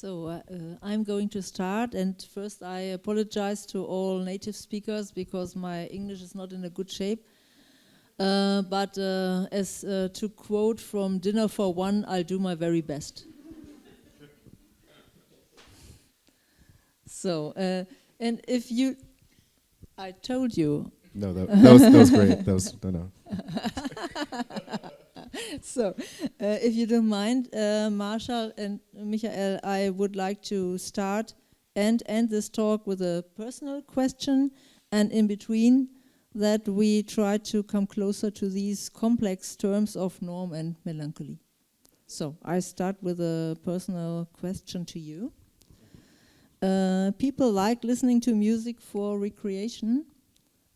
I'm going to start, and first I apologize to all native speakers because my English is not in a good shape. But as to quote from Dinner for One, I'll do my very best. And if you, I told you. No, that was great. That was no. If you don't mind, Marshall and Michael, I would like to start and end this talk with a personal question, and in between that we try to come closer to these complex terms of norm and melancholy. So I start with a personal question to you. People like listening to music for recreation.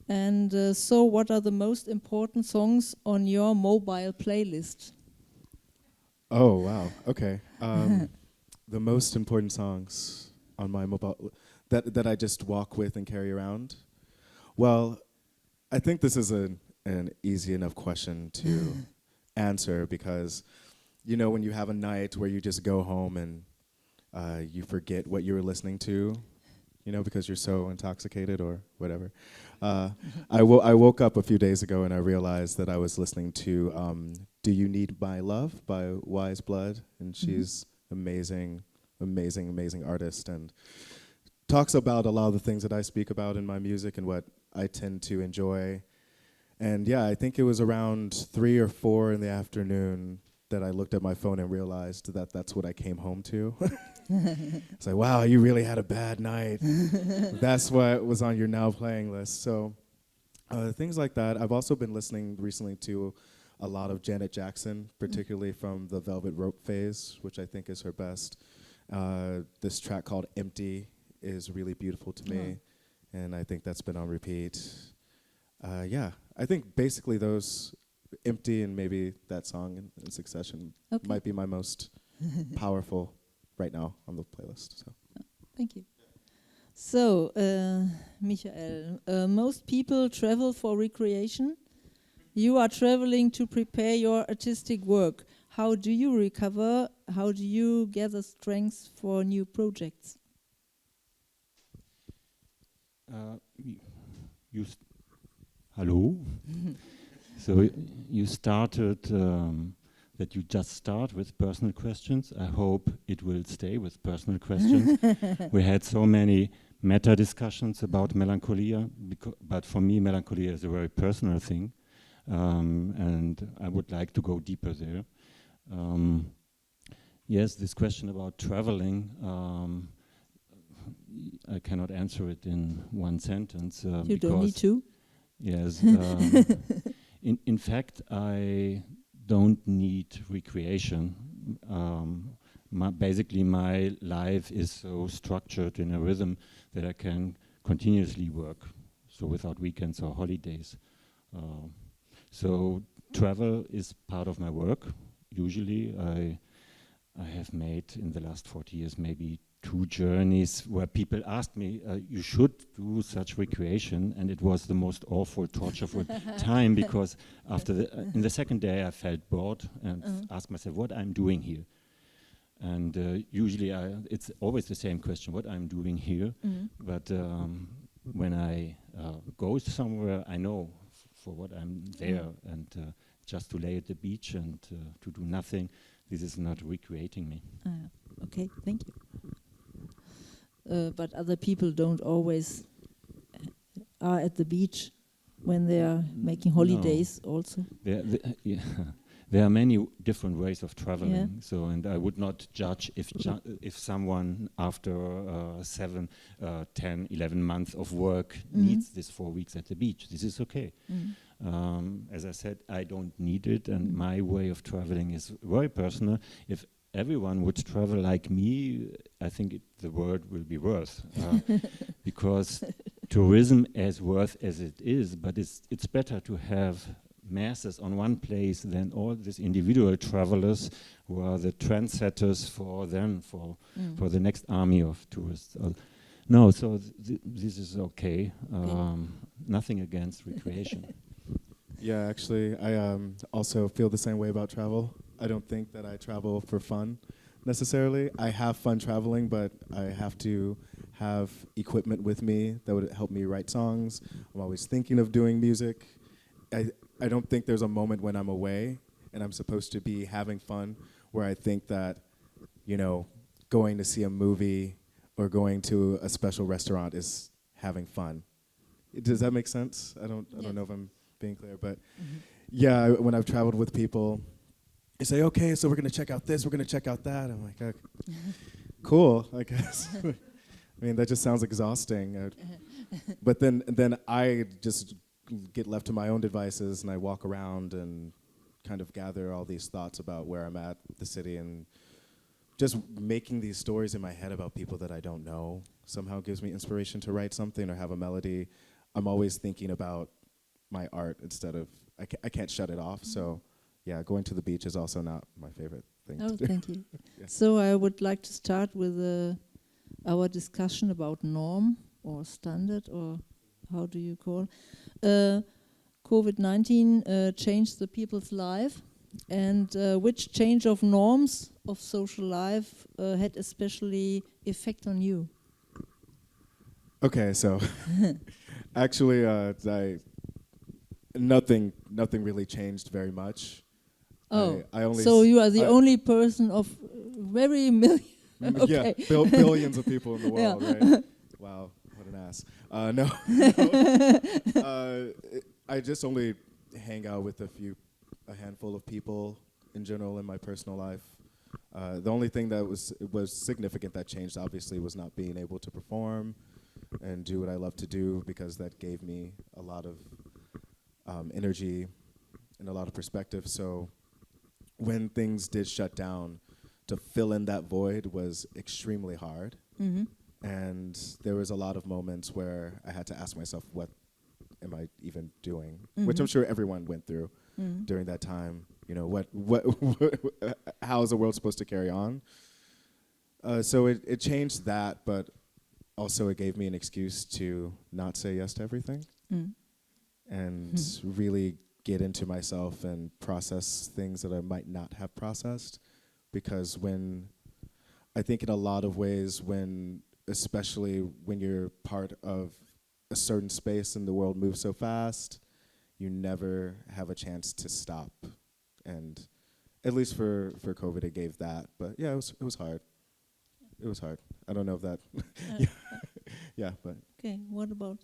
And so what are the most important songs on your mobile playlist? Oh, wow. Okay. The most important songs on my mobile that I just walk with and carry around. Well, I think this is an easy enough question to answer because, you know, when you have a night where you just go home and you forget what you were listening to, you know, because you're so intoxicated or whatever. I woke up a few days ago and I realized that I was listening to Do You Need My Love by Wise Blood, and she's amazing artist and talks about a lot of the things that I speak about in my music and what I tend to enjoy. And yeah, I think it was around 3 or 4 in the afternoon that I looked at my phone and realized that that's what I came home to. It's like, wow, you really had a bad night. That's what was on your now playing list. So things like that. I've also been listening recently to a lot of Janet Jackson, particularly from the Velvet Rope phase, which I think is her best. This track called Empty is really beautiful to me, and I think that's been on repeat. Yeah, I think basically those, Empty and maybe that song in succession, might be my most powerful right now on the playlist. So, thank you. So, Michael, most people travel for recreation. You are traveling to prepare your artistic work. How do you recover? How do you gather strength for new projects? Hello. So you started that you just start with personal questions. I hope it will stay with personal questions. We had so many meta discussions about melancholia, but for me, melancholia is a very personal thing, and I would like to go deeper there. Yes, this question about traveling, I cannot answer it in one sentence. You don't need to. Yes. In fact, I don't need recreation. Basically, my life is so structured in a rhythm that I can continuously work, so without weekends or holidays. So travel is part of my work. Usually, I have made in the last 40 years maybe 2 journeys where people asked me, you should do such recreation, and it was the most awful, tortureful time, because after in the second day I felt bored and asked myself what I'm doing here. And usually it's always the same question, what I'm doing here. But when I go somewhere, I know for what I'm there, and just to lay at the beach and to do nothing, this is not recreating me. Okay, thank you. But other people don't always are at the beach when they are making holidays also. There are many different ways of traveling. So, and I would not judge if someone after 7, 10, 11 months of work needs this 4 weeks at the beach. This is okay. As I said, I don't need it, and my way of traveling is very personal. If everyone would travel like me, I think the world will be worse, because tourism, as worth as it is, but it's better to have masses on one place than all these individual travelers who are the trendsetters for the next army of tourists. No, so this is okay. Nothing against recreation. Yeah, actually, I also feel the same way about travel. I don't think that I travel for fun. necessarily. I have fun traveling, but I have to have equipment with me that would help me write songs. I'm always thinking of doing music. I don't think there's a moment when I'm away and I'm supposed to be having fun where I think that, you know, going to see a movie or going to a special restaurant is having fun. Does that make sense? I don't know if I'm being clear, but yeah, when I've traveled with people, they say, okay, so we're gonna check out this, we're gonna check out that. I'm like, okay, cool, I guess. I mean, that just sounds exhausting. But then I just get left to my own devices and I walk around and kind of gather all these thoughts about where I'm at, the city, and just making these stories in my head about people that I don't know somehow gives me inspiration to write something or have a melody. I'm always thinking about my art instead of, I can't shut it off. So yeah, going to the beach is also not my favorite thing to do. Thank you. Yeah. So I would like to start with our discussion about norm or standard, or how do you call? COVID-19 changed the people's life, and which change of norms of social life had especially effect on you? Okay, so actually, nothing really changed very much. Oh, I only so you are the only person of very million. Okay. Yeah, billions of people in the world, right? Wow, what an ass. No, I just only hang out with a handful of people in general in my personal life. The only thing that was significant that changed, obviously, was not being able to perform and do what I love to do, because that gave me a lot of energy and a lot of perspective. So when things did shut down, to fill in that void was extremely hard. Mm-hmm. And there was a lot of moments where I had to ask myself, what am I even doing? Mm-hmm. Which I'm sure everyone went through during that time. You know, what how is the world supposed to carry on? So it changed that, but also it gave me an excuse to not say yes to everything and really get into myself and process things that I might not have processed. Because I think in a lot of ways, especially when you're part of a certain space and the world moves so fast, you never have a chance to stop. And at least for COVID, it gave that. But yeah, it was hard. It was hard. I don't know if that, yeah, but. Okay, what about?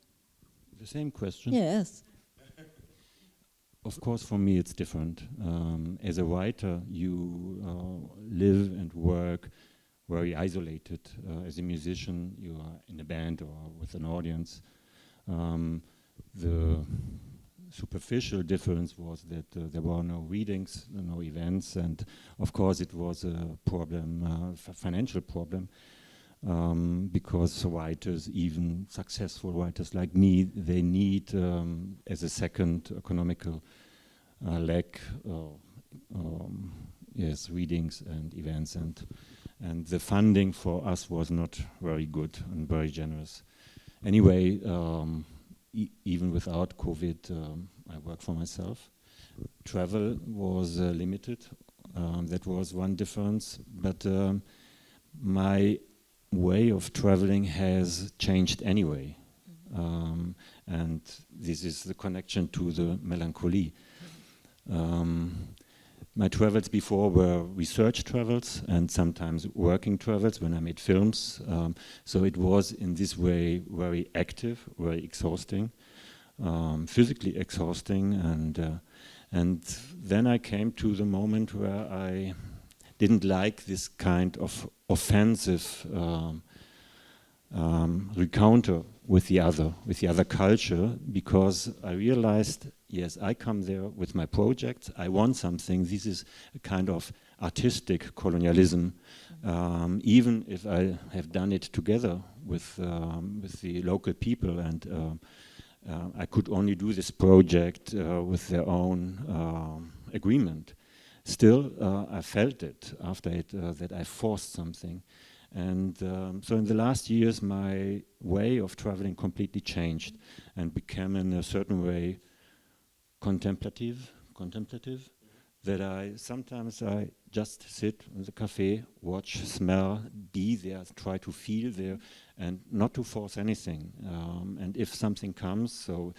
The same question. Yes. Of course, for me, it's different. As a writer, you live and work very isolated. As a musician, you are in a band or with an audience. The superficial difference was that there were no readings, no events, and of course it was a problem, financial problem, because writers, even successful writers like me, they need as a second economical leg, readings and events, and the funding for us was not very good and very generous. Anyway, even without COVID, I work for myself. Travel was limited. That was one difference. But my way of traveling has changed anyway. And this is the connection to the melancholy. My travels before were research travels and sometimes working travels when I made films. So it was in this way very active, very exhausting, physically exhausting. And then I came to the moment where I didn't like this kind of offensive recounter with the other culture, because I realized, yes, I come there with my projects, I want something. This is a kind of artistic colonialism, even if I have done it together with the local people, and I could only do this project with their own agreement. Still, I felt it after it, that I forced something. And so in the last years, my way of traveling completely changed and became in a certain way contemplative, that I sometimes I just sit in the cafe, watch, smell, be there, try to feel there, and not to force anything. And if something comes, so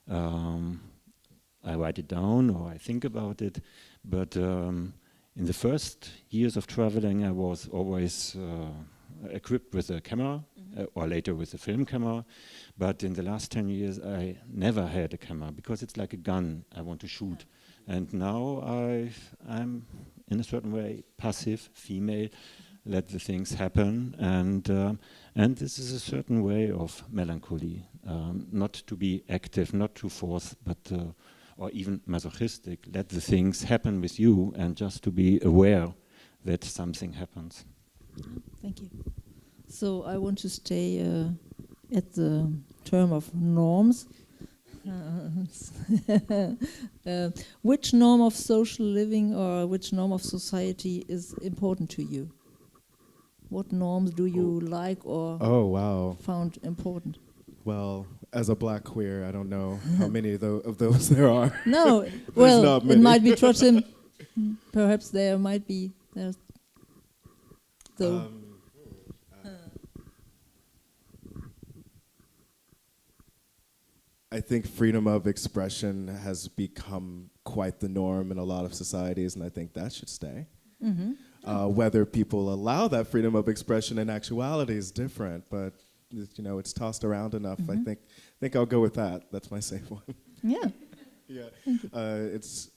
I write it down or I think about it. But in the first years of traveling, I was always equipped with a camera, or later with a film camera. But in the last 10 years, I never had a camera because it's like a gun I want to shoot. And now I'm in a certain way passive, female, let the things happen. And this is a certain way of melancholy, not to be active, not to force, but or even masochistic, let the things happen with you and just to be aware that something happens. Thank you. So I want to stay at the term of norms. Which norm of social living or which norm of society is important to you? What norms do you like or found important? Well, as a black queer, I don't know how many of those there are. No, well, it might be trotzdem. Perhaps there might be. I think freedom of expression has become quite the norm in a lot of societies, and I think that should stay. Whether people allow that freedom of expression in actuality is different, but it's tossed around enough. I think I'll go with that. That's my safe one. Yeah. Yeah. It's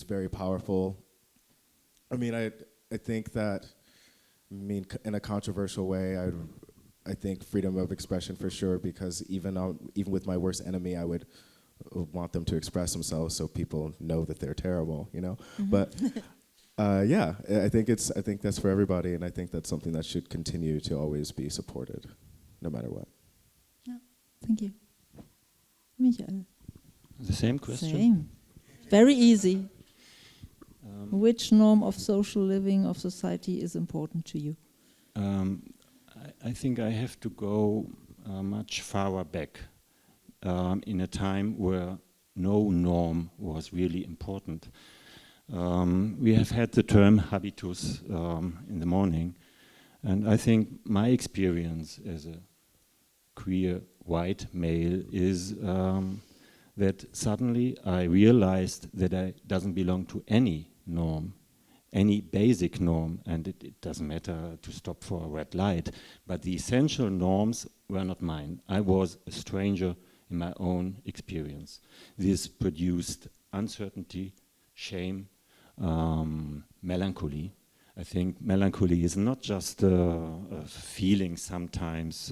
very powerful. I mean, I think that, in a controversial way, I think freedom of expression for sure, because even with my worst enemy, I would want them to express themselves so people know that they're terrible, But yeah, I think that's for everybody, and I think that's something that should continue to always be supported, no matter what. Yeah, thank you. Michael. The same question? Same. Very easy. Which norm of social living, of society is important to you? I think I have to go much farther back in a time where no norm was really important. We have had the term habitus in the morning, and I think my experience as a queer white male is that suddenly I realized that I doesn't belong to any norm, any basic norm, and it doesn't matter to stop for a red light, but the essential norms were not mine. I was a stranger in my own experience. This produced uncertainty, shame, melancholy. I think melancholy is not just a feeling sometimes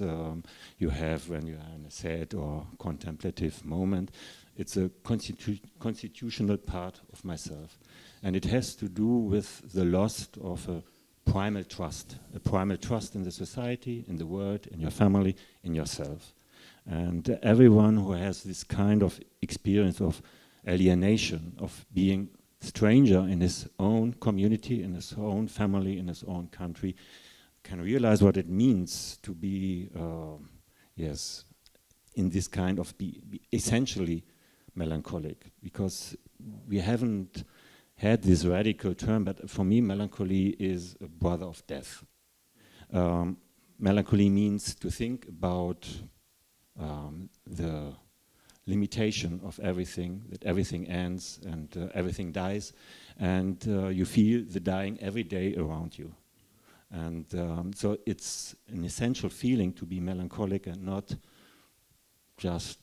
you have when you are in a sad or contemplative moment. It's a constitutional part of myself. And it has to do with the loss of a primal trust in the society, in the world, in your family, in yourself. And everyone who has this kind of experience of alienation, of being stranger in his own community, in his own family, in his own country, can realize what it means to be, in this kind of be essentially melancholic, because we haven't had this radical term, but for me, melancholy is a brother of death. Melancholy means to think about the limitation of everything, that everything ends and everything dies, and you feel the dying every day around you. And so it's an essential feeling to be melancholic and not just,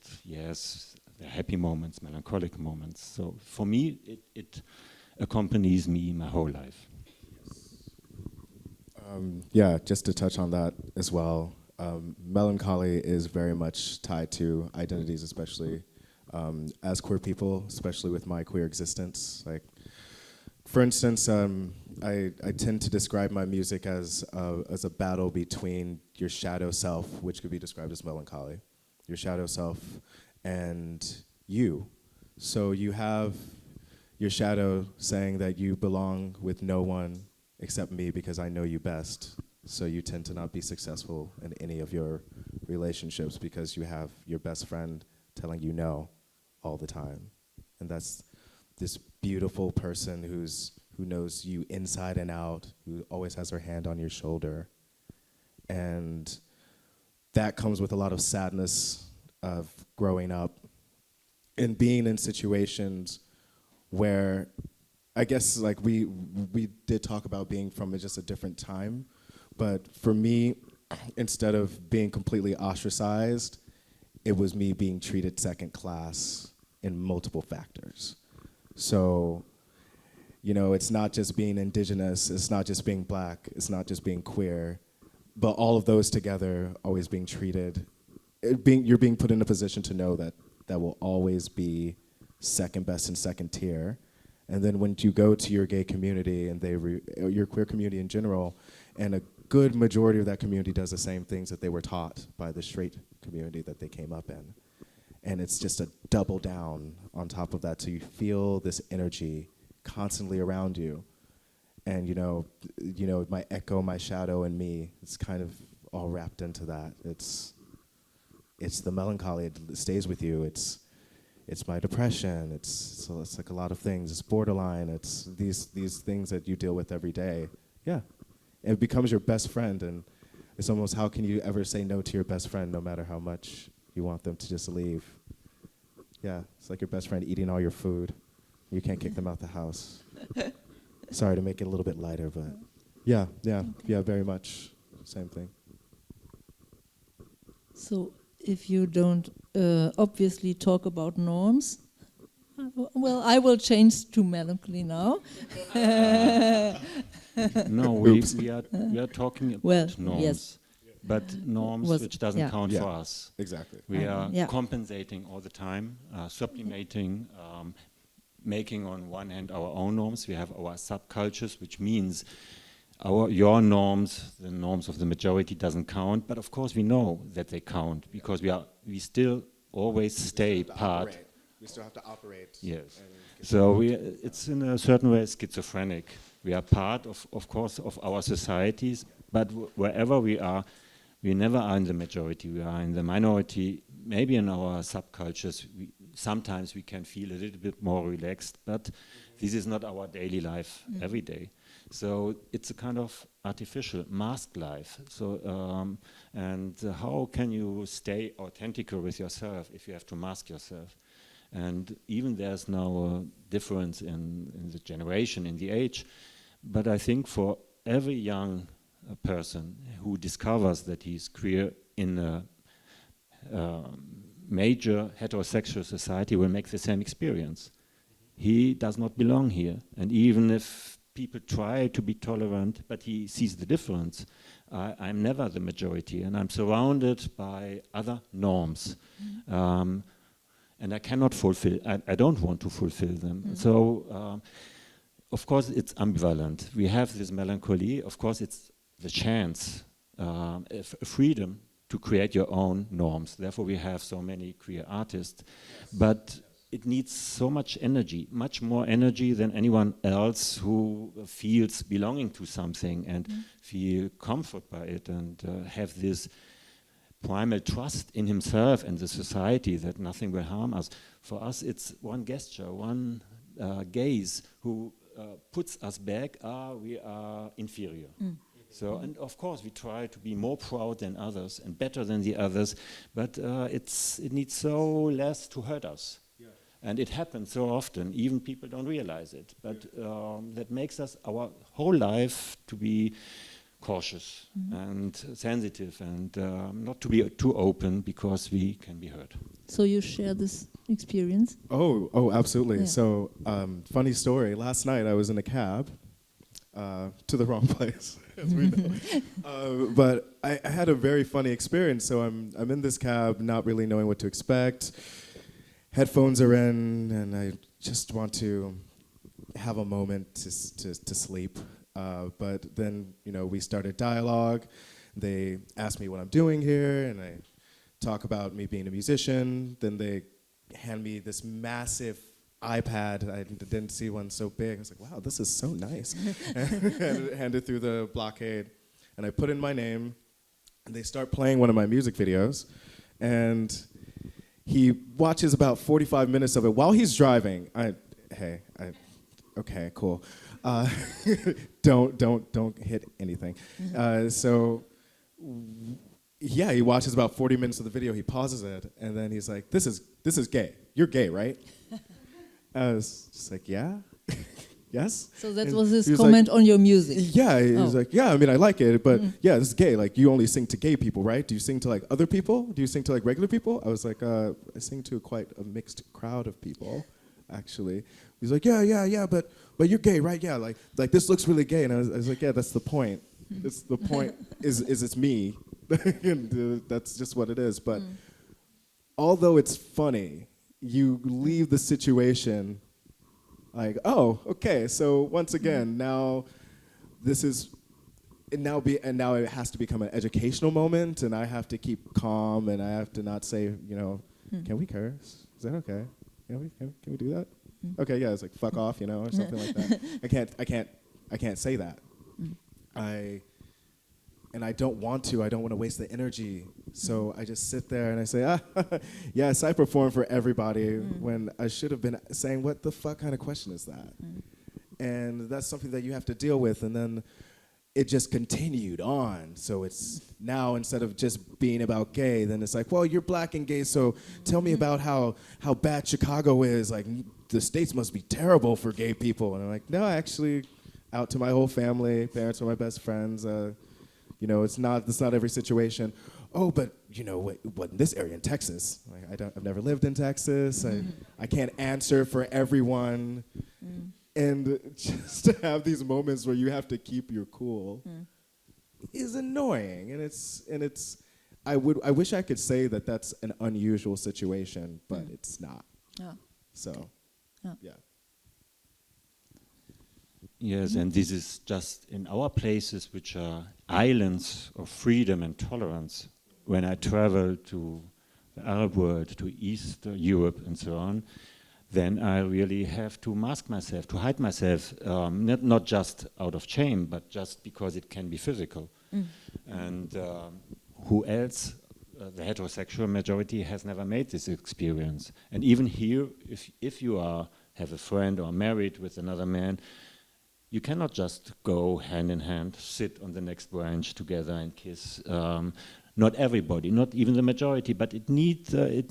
the happy moments, melancholic moments. So for me, it accompanies me my whole life. Just to touch on that as well, melancholy is very much tied to identities, especially as queer people, especially with my queer existence. Like, for instance, I tend to describe my music as a battle between your shadow self, which could be described as melancholy, your shadow self, and you. So you have your shadow saying that you belong with no one except me because I know you best. So you tend to not be successful in any of your relationships because you have your best friend telling you no all the time. And that's this beautiful person who knows you inside and out, who always has her hand on your shoulder. And that comes with a lot of sadness of growing up and being in situations where, I guess, like we did talk about being from just a different time, but for me, instead of being completely ostracized, it was me being treated second class in multiple factors. So, you know, it's not just being indigenous, it's not just being black, it's not just being queer, but all of those together always being treated, you're being put in a position to know that that will always be second best and second tier. And then when you go to your gay community and your queer community in general, and a good majority of that community does the same things that they were taught by the straight community that they came up in. And it's just a double down on top of that, so you feel this energy constantly around you. And you know, my echo, my shadow, and me, it's kind of all wrapped into that. It's the melancholy, it stays with you. It's my depression, it's like a lot of things. It's borderline, it's these things that you deal with every day. Yeah, it becomes your best friend, and it's almost, how can you ever say no to your best friend no matter how much you want them to just leave? Yeah, it's like your best friend eating all your food. You can't kick them out the house. Sorry to make it a little bit lighter, but yeah, very much same thing. So if you don't obviously talk about norms, well, I will change to melancholy now. No, we are talking about norms, yes. but norms which doesn't count for us. Exactly. We are compensating all the time, sublimating, making on one hand our own norms. We have our subcultures, which means your norms, the norms of the majority, doesn't count. But of course we know that they count, because we still always stay part. We still have to operate. Yes. So it's in a certain way schizophrenic. We are part of course, of our societies, but wherever we are, we never are in the majority. We are in the minority. Maybe in our subcultures, sometimes we can feel a little bit more relaxed, but this is not our daily life every day. So it's a kind of artificial, masked life. So how can you stay authentic with yourself if you have to mask yourself? And even there's now a difference in the generation, in the age. But I think for every young person who discovers that he's queer in a major heterosexual society will make the same experience. He does not belong here. And even if people try to be tolerant, but he sees the difference, I'm never the majority, and I'm surrounded by other norms. And I cannot fulfill, I don't want to fulfill them. So, of course, it's ambivalent. We have this melancholy. Of course, it's the chance, freedom to create your own norms. Therefore, we have so many queer artists. But it needs so much energy, much more energy than anyone else who feels belonging to something and feel comfort by it and have this primal trust in himself and the society that nothing will harm us. For us, it's one gesture, one gaze who puts us back, we are inferior. So, and of course we try to be more proud than others and better than the others, but it needs so less to hurt us. And it happens so often, even people don't realize it, but that makes us our whole life to be cautious and sensitive and not to be too open, because we can be hurt. So you share this experience? Oh, absolutely. Yeah. So, funny story. Last night I was in a cab to the wrong place, as we know. But I had a very funny experience. So I'm in this cab, not really knowing what to expect. Headphones are in, and I just want to have a moment to sleep. But then, we started dialogue. They asked me what I'm doing here, and I talk about me being a musician. Then they hand me this massive iPad. I didn't see one so big. I was like, wow, this is so nice. And hand it through the blockade. And I put in my name, and they start playing one of my music videos. And he watches about 45 minutes of it while he's driving. I hey, okay, cool. Don't hit anything. Yeah, he watches about 40 minutes of the video. He pauses it, and then he's like, "This is gay. You're gay, right?" I was just like, "Yeah, yes." So that was his comment on your music. Yeah, he was like, "Yeah, I mean, I like it, but yeah, this is gay. Like, you only sing to gay people, right? Do you sing to like other people? Do you sing to like regular people?" I was like, "I sing to quite a mixed crowd of people, actually." He's like, "Yeah, but you're gay, right? Yeah, like this looks really gay." And I was like, "Yeah, that's the point. It's the point is it's me." And that's just what it is. But although it's funny, you leave the situation like, oh, okay. So once again, now it has to become an educational moment, and I have to keep calm, and I have to not say, can we curse? Is that okay? Can we do that? Okay, yeah. It's like fuck off, or something like that. I can't say that. I don't want to. I don't want to waste the energy. So I just sit there and I say, yes, I perform for everybody, when I should have been saying, what the fuck kind of question is that? And that's something that you have to deal with. And then it just continued on. So it's now, instead of just being about gay, then it's like, well, you're black and gay, so tell me about how bad Chicago is. Like, the States must be terrible for gay people. And I'm like, no, actually, out to my whole family, parents are my best friends. It's not every situation. Oh, but what in this area in Texas? Like, I've never lived in Texas. I can't answer for everyone. And just to have these moments where you have to keep your cool is annoying. And it's I wish I could say that that's an unusual situation, but it's not. So, yeah. Yes, and this is just in our places, which are islands of freedom and tolerance. When I travel to the Arab world, to East Europe and so on, then I really have to mask myself, to hide myself, not just out of shame, but just because it can be physical. And who else, the heterosexual majority, has never made this experience. And even here, if you have a friend or married with another man, you cannot just go hand in hand, sit on the next branch together and kiss. Not everybody, not even the majority, but it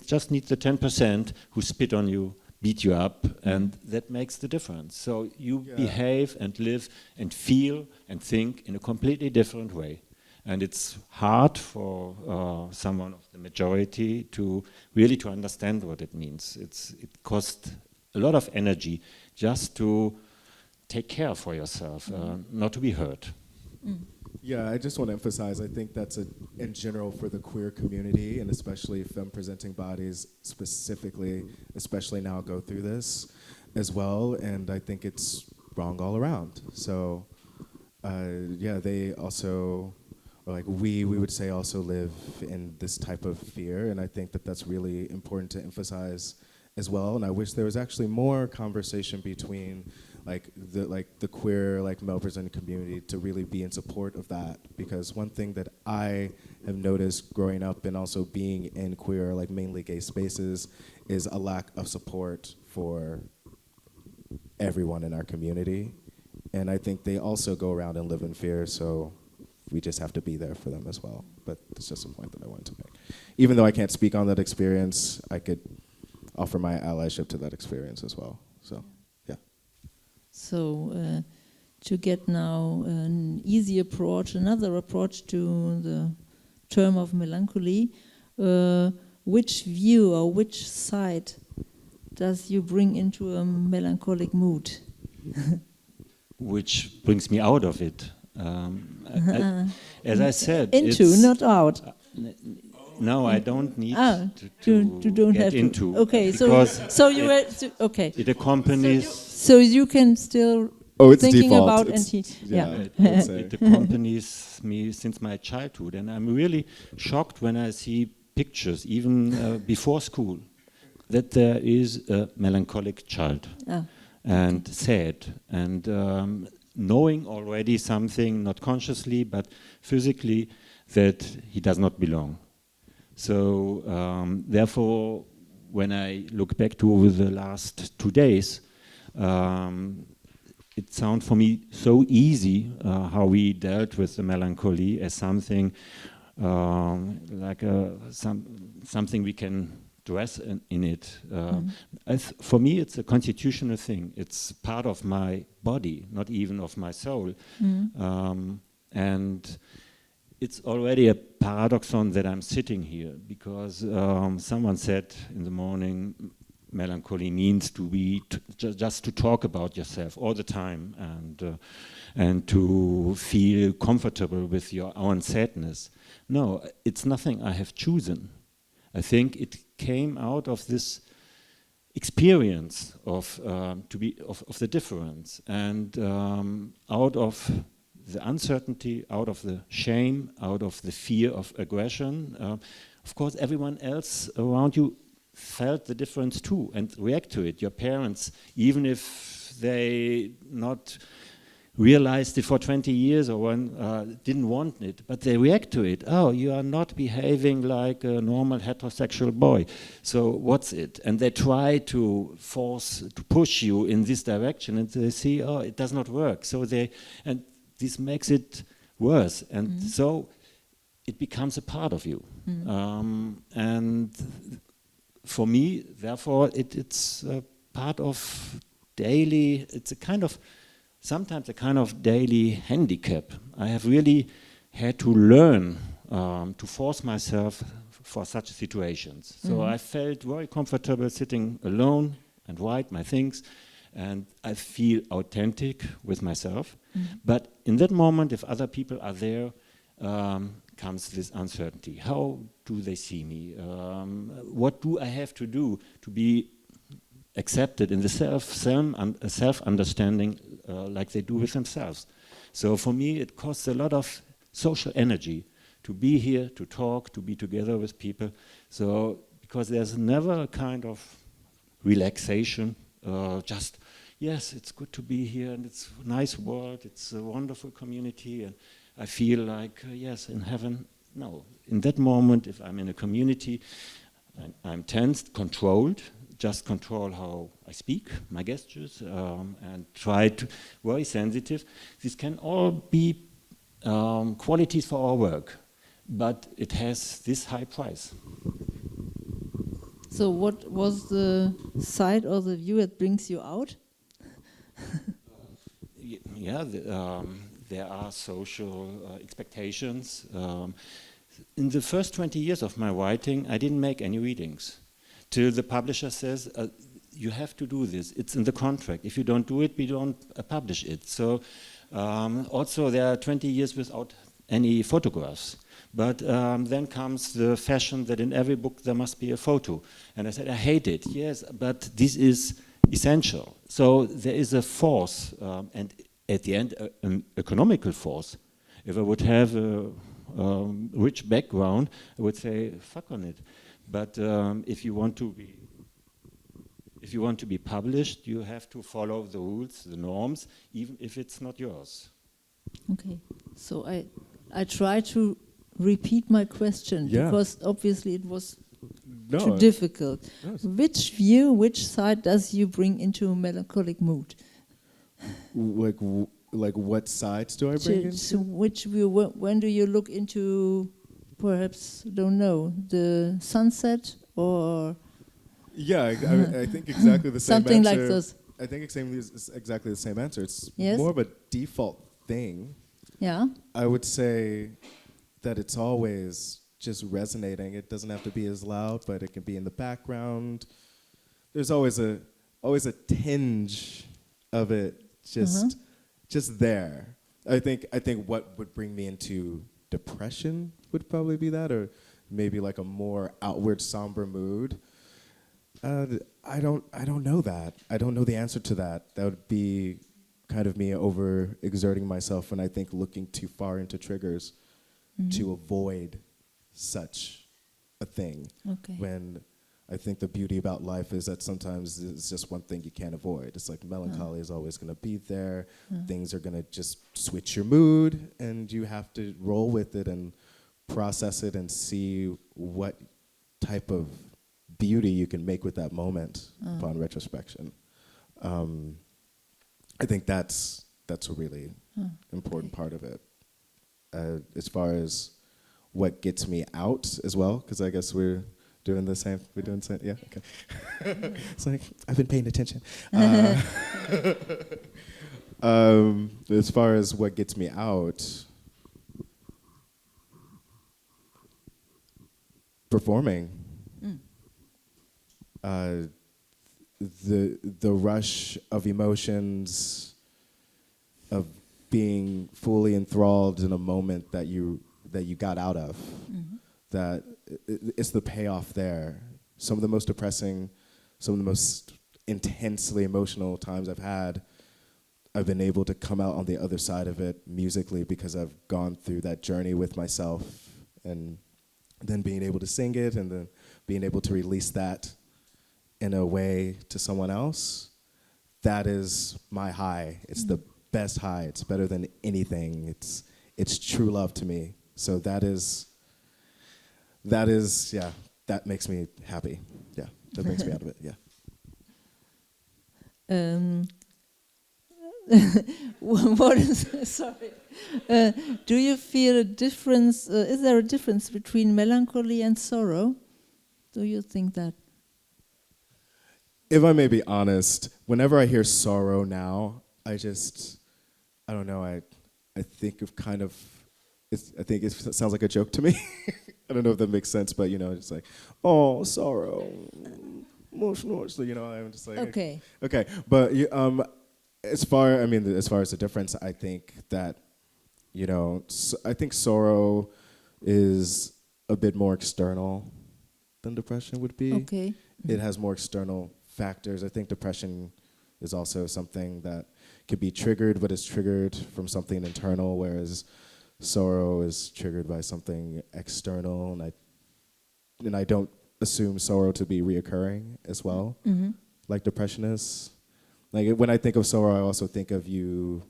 just needs the 10% who spit on you, beat you up, and that makes the difference. So you behave and live and feel and think in a completely different way. And it's hard for someone of the majority to really to understand what it means. It costs a lot of energy just to take care for yourself, not to be hurt. Yeah, I just want to emphasize, I think that's in general for the queer community, and especially femme-presenting bodies specifically, especially now, go through this as well, and I think it's wrong all around. So, they also, or like we would say, also live in this type of fear, and I think that that's really important to emphasize as well, and I wish there was actually more conversation between the queer male presenting community to really be in support of that, because one thing that I have noticed growing up and also being in queer mainly gay spaces is a lack of support for everyone in our community, and I think they also go around and live in fear, so we just have to be there for them as well. But it's just a point that I wanted to make. Even though I can't speak on that experience, I could offer my allyship to that experience as well. So. So to get now an easy approach, another approach to the term of melancholy, which view or which side does you bring into a melancholic mood? Which brings me out of it. As I said, into, not out. No, I don't need to don't get have into. To. Okay, so you were okay. It accompanies. So you can still thinking default. About it accompanies me since my childhood, and I'm really shocked when I see pictures, even before school, that there is a melancholic child and sad and knowing already something, not consciously but physically, that he does not belong. So therefore, when I look back to over the last 2 days, It sounds for me so easy how we dealt with the melancholy as something like something we can dress in it. For me, it's a constitutional thing. It's part of my body, not even of my soul. And it's already a paradoxon that I'm sitting here, because someone said in the morning, melancholy means to be just to talk about yourself all the time, and to feel comfortable with your own sadness. No, it's nothing I have chosen. I think it came out of this experience of the difference, and out of the uncertainty, out of the shame, out of the fear of aggression. Of course, everyone else around you felt the difference too and react to it. Your parents, even if they not realized it for 20 years or didn't want it, but they react to it. Oh, you are not behaving like a normal heterosexual boy. So what's it? And they try to push you in this direction, and they see, oh, it does not work. So and this makes it worse. And so it becomes a part of you. And for me, therefore, it's a part of daily, it's a kind of, sometimes a kind of daily handicap. I have really had to learn to force myself for such situations. So I felt very comfortable sitting alone and write my things, and I feel authentic with myself. But in that moment, if other people are there, comes this uncertainty. How do they see me? What do I have to do to be accepted in the self-understanding like they do with themselves? So for me, it costs a lot of social energy to be here, to talk, to be together with people. So because there's never a kind of relaxation, just, yes, it's good to be here, and it's a nice world, it's a wonderful community, and I feel like, yes, in heaven. No, in that moment, if I'm in a community, I'm tensed, controlled, just control how I speak, my gestures, and try to, very sensitive. These can all be qualities for our work, but it has this high price. So what was the side or the view that brings you out? There are social expectations. In the first 20 years of my writing, I didn't make any readings. Till the publisher says, you have to do this, it's in the contract. If you don't do it, we don't publish it. So also there are 20 years without any photographs. But then comes the fashion that in every book there must be a photo. And I said, I hate it, yes, but this is essential. So there is a force, and at the end, an economical force. If I would have a rich background, I would say, fuck on it. But if you want to be published, you have to follow the rules, the norms, even if it's not yours. Okay, so I try to repeat my question because obviously it was too difficult. No. Which side does you bring into a melancholic mood? Like what sides do I bring into? So which view? When do you look into? Perhaps, don't know, the sunset or... Yeah, I think exactly the same something answer. like this. I think it's exactly the same answer. It's Yes? more of a default thing. Yeah. I would say that it's always just resonating. It doesn't have to be as loud, but it can be in the background. There's always a tinge of it just there. I think what would bring me into depression would probably be that, or maybe like a more outward somber mood. I don't know that. I don't know the answer to that. That would be kind of me over exerting myself, and I think looking too far into triggers to avoid such a thing. Okay. When I think the beauty about life is that sometimes it's just one thing you can't avoid. It's like melancholy is always going to be there. Things are going to just switch your mood, and you have to roll with it and process it and see what type of beauty you can make with that moment upon retrospection. I think that's a really important part of it. As far as what gets me out as well, because I guess we're doing the same. We're doing the same. Yeah. Okay. It's like I've been paying attention. As far as what gets me out, performing. The rush of emotions, of being fully enthralled in a moment that you got out of. That it's the payoff there. Some of the most depressing, some of the most intensely emotional times I've had, I've been able to come out on the other side of it musically because I've gone through that journey with myself, and then being able to sing it and then being able to release that in a way to someone else. That is my high. It's the best high. It's better than anything. It's true love to me. So that is yeah, that makes me happy. Yeah, that brings me out of it. Yeah. What is sorry? Do you feel a difference? Is there a difference between melancholy and sorrow? Do you think that? If I may be honest, whenever I hear sorrow now, I don't know. I think of kind of. I think it sounds like a joke to me. I don't know if that makes sense, but it's like, oh, sorrow, emotional. So I'm just like, Okay. Okay, but as far as the difference, I think that I think sorrow is a bit more external than depression would be. Okay. It has more external factors. I think depression is also something that could be triggered, but it's triggered from something internal, whereas sorrow is triggered by something external, and I don't assume sorrow to be reoccurring as well, like depression is. Like when I think of sorrow, I also think of you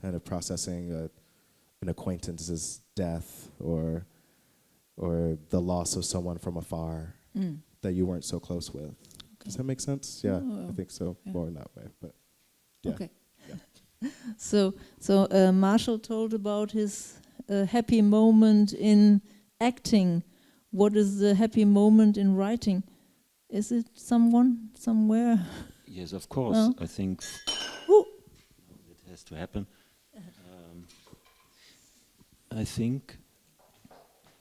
kind of processing an acquaintance's death or the loss of someone from afar that you weren't so close with. Okay. Does that make sense? Yeah, I think so. Yeah. More in that way, but yeah. Okay. Yeah. So Marshall told about his happy moment in acting. What is the happy moment in writing? Is it someone somewhere? Yes, of course. Well. I think it has to happen. I think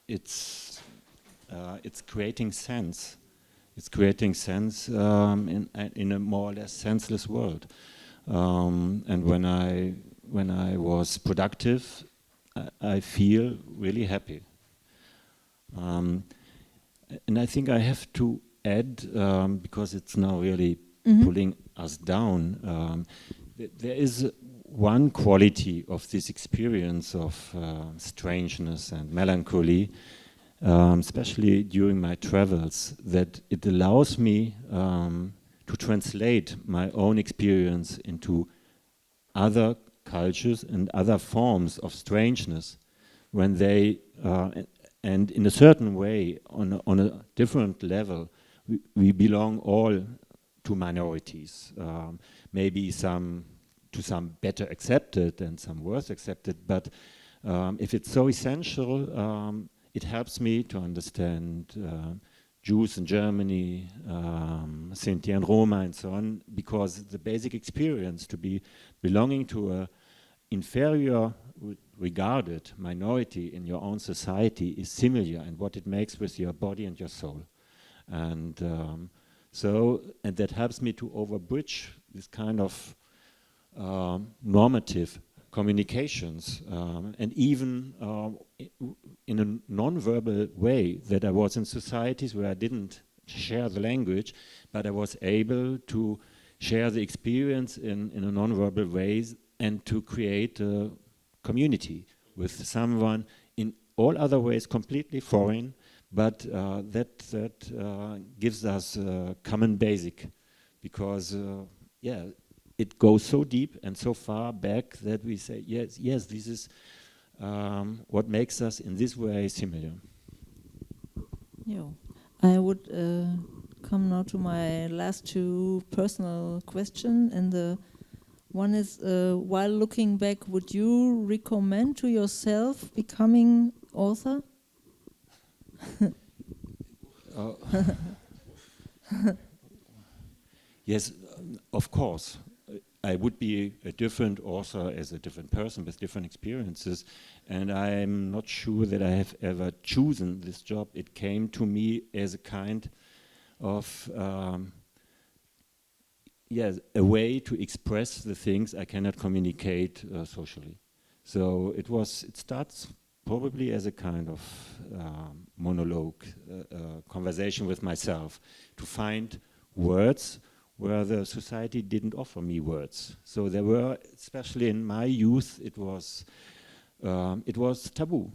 it's creating sense. It's creating sense in a more or less senseless world. And when I was productive, I feel really happy. And I think I have to add, because it's now really pulling us down, there is one quality of this experience of strangeness and melancholy, especially during my travels, that it allows me to translate my own experience into other cultures and other forms of strangeness when they, and in a certain way, on a different level, we belong all to minorities, maybe some better accepted and some worse accepted, but if it's so essential, it helps me to understand Jews in Germany, Sinti and Roma and so on, because the basic experience to be belonging to a inferior regarded minority in your own society is similar in what it makes with your body and your soul. And and that helps me to overbridge this kind of normative communications, and even in a non-verbal way, that I was in societies where I didn't share the language, but I was able to share the experience in a non-verbal ways and to create a community with someone in all other ways completely foreign, but that gives us a common basic, because it goes so deep and so far back that we say, yes, this is what makes us in this way similar. I would come now to my last two personal questions, and the One is, while looking back, would you recommend to yourself becoming author? Yes, of course. I would be a different author as a different person with different experiences, and I'm not sure that I have ever chosen this job. It came to me as a kind of a way to express the things I cannot communicate socially. So it starts probably as a kind of monologue, conversation with myself, to find words where the society didn't offer me words. So there were, especially in my youth, it was taboo.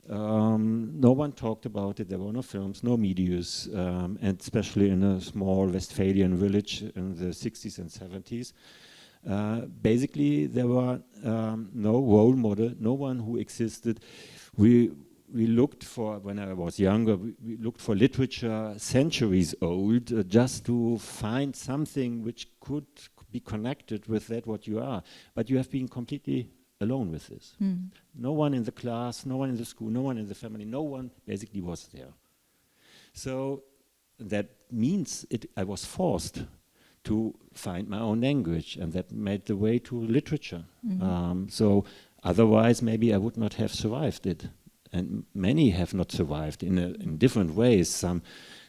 No one talked about it. There were no films, no medias, and especially in a small Westphalian village in the 60s and 70s. Basically, there were no role model, no one who existed. We looked for, when I was younger, we looked for literature centuries old, just to find something which could be connected with that what you are. But you have been completely alone with this. No one in the class, no one in the school, no one in the family, no one basically was there. So that means I was forced to find my own language, and that made the way to literature. So otherwise maybe I would not have survived it. And many have not survived in different ways. Some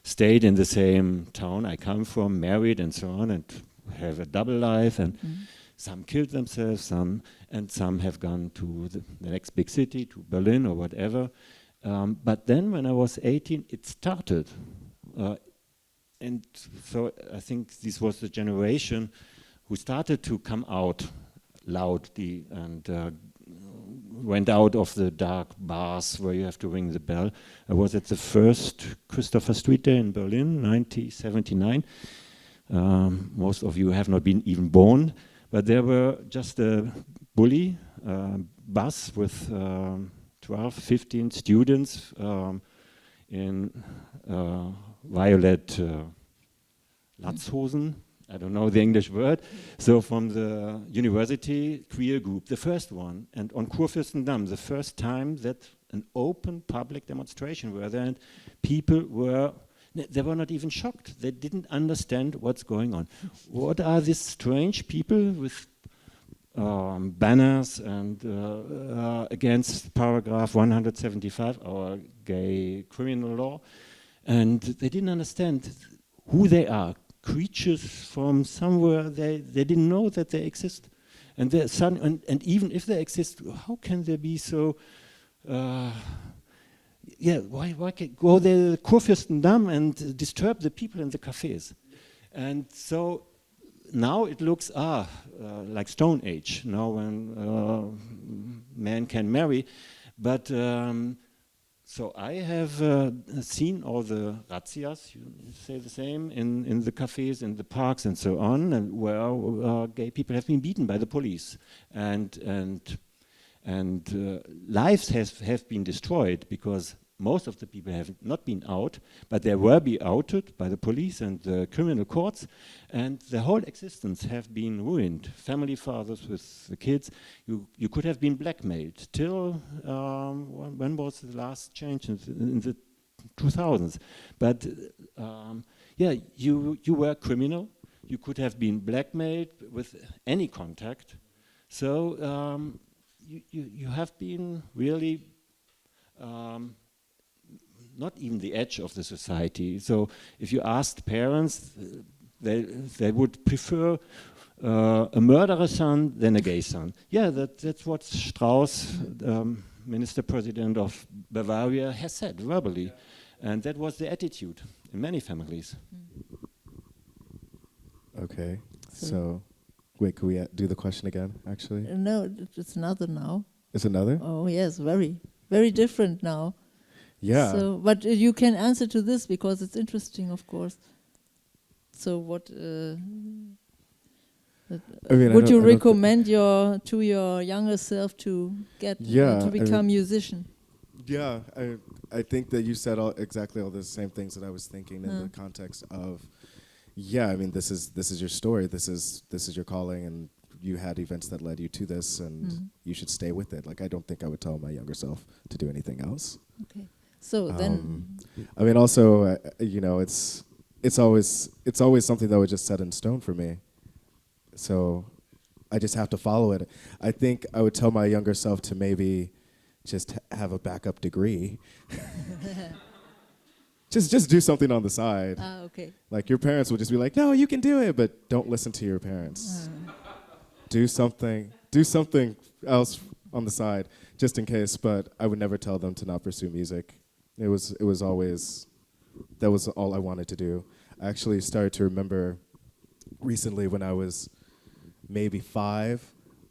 stayed in the same town I come from, married and so on, and have a double life, and some killed themselves, some have gone to the next big city, to Berlin or whatever. But then when I was 18, it started. And so I think this was the generation who started to come out loudly and went out of the dark bars where you have to ring the bell. I was at the first Christopher Street Day in Berlin, 1979. Most of you have not been even born, but there were just a bully bus with 12, 15 students in violet Latzhosen. I don't know the English word. So from the university queer group, the first one, and on Kurfürstendamm, the first time that an open public demonstration were there, and people were not even shocked. They didn't understand what's going on. What are these strange people with banners and against paragraph 175, our gay criminal law, and they didn't understand who they are. Creatures from somewhere, they didn't know that they exist. And even if they exist, how can they be so, why can go there to Kurfürstendamm and disturb the people in the cafes? And so now it looks like Stone Age, now when man can marry. But so I have seen all the razzias, you say the same, in the cafes, in the parks and so on, and where gay people have been beaten by the police. And lives have been destroyed because most of the people have not been out, but they were be outed by the police and the criminal courts, and the whole existence have been ruined. Family fathers with the kids, you could have been blackmailed till when was the last change in the 2000s? But you were criminal. You could have been blackmailed with any contact. So you have been really. Not even the edge of the society. So if you asked parents, they would prefer a murderous son than a gay son. Yeah, that's what Strauss, Minister President of Bavaria, has said verbally. And that was the attitude in many families. Okay, so wait, can we do the question again, actually? No, it's another now. It's another? Oh yes, very, very different now. Yeah. So, but you can answer to this because it's interesting, of course. So, what would you recommend to your younger self to get to become musician? Yeah, I think that you said exactly all the same things that I was thinking in the context of. Yeah, I mean, this is your story. This is your calling, and you had events that led you to this, and you should stay with it. Like, I don't think I would tell my younger self to do anything else. Okay. So then, I mean, also, you know, it's always something that was just set in stone for me. So I just have to follow it. I think I would tell my younger self to maybe just have a backup degree. Just do something on the side. okay. Like, your parents would just be like, no, you can do it, but don't listen to your parents. Do something else on the side, just in case. But I would never tell them to not pursue music. It was always, that was all I wanted to do. I actually started to remember recently when I was maybe 5,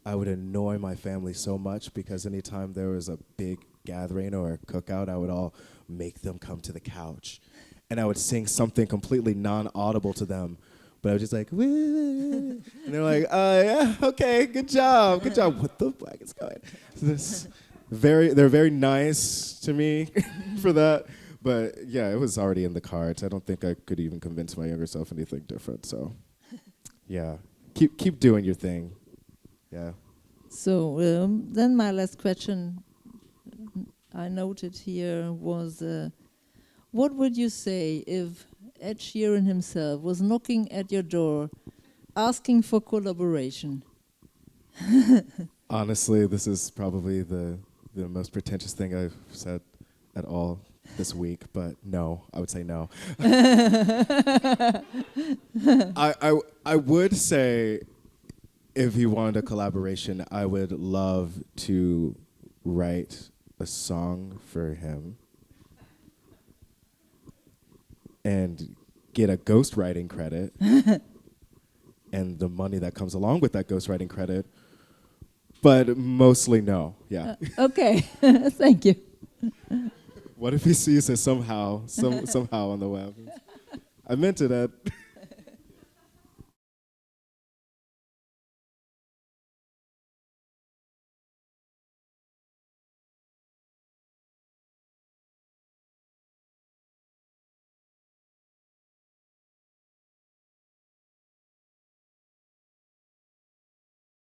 I would annoy my family so much because anytime there was a big gathering or a cookout, I would all make them come to the couch. And I would sing something completely non-audible to them. But I was just like, woo. And they're like, yeah, okay, good job. What the fuck is going on? They're very nice to me for that. But yeah, it was already in the cards. I don't think I could even convince my younger self anything different. So yeah, keep doing your thing. Yeah. So then my last question I noted here was, what would you say if Ed Sheeran himself was knocking at your door, asking for collaboration? Honestly, this is probably the most pretentious thing I've said at all this week, but no, I would say no. I would say if he wanted a collaboration, I would love to write a song for him and get a ghostwriting credit and the money that comes along with that ghostwriting credit, but mostly no. Yeah. Okay, thank you. What if he sees it somehow on the web? I meant it, Ed.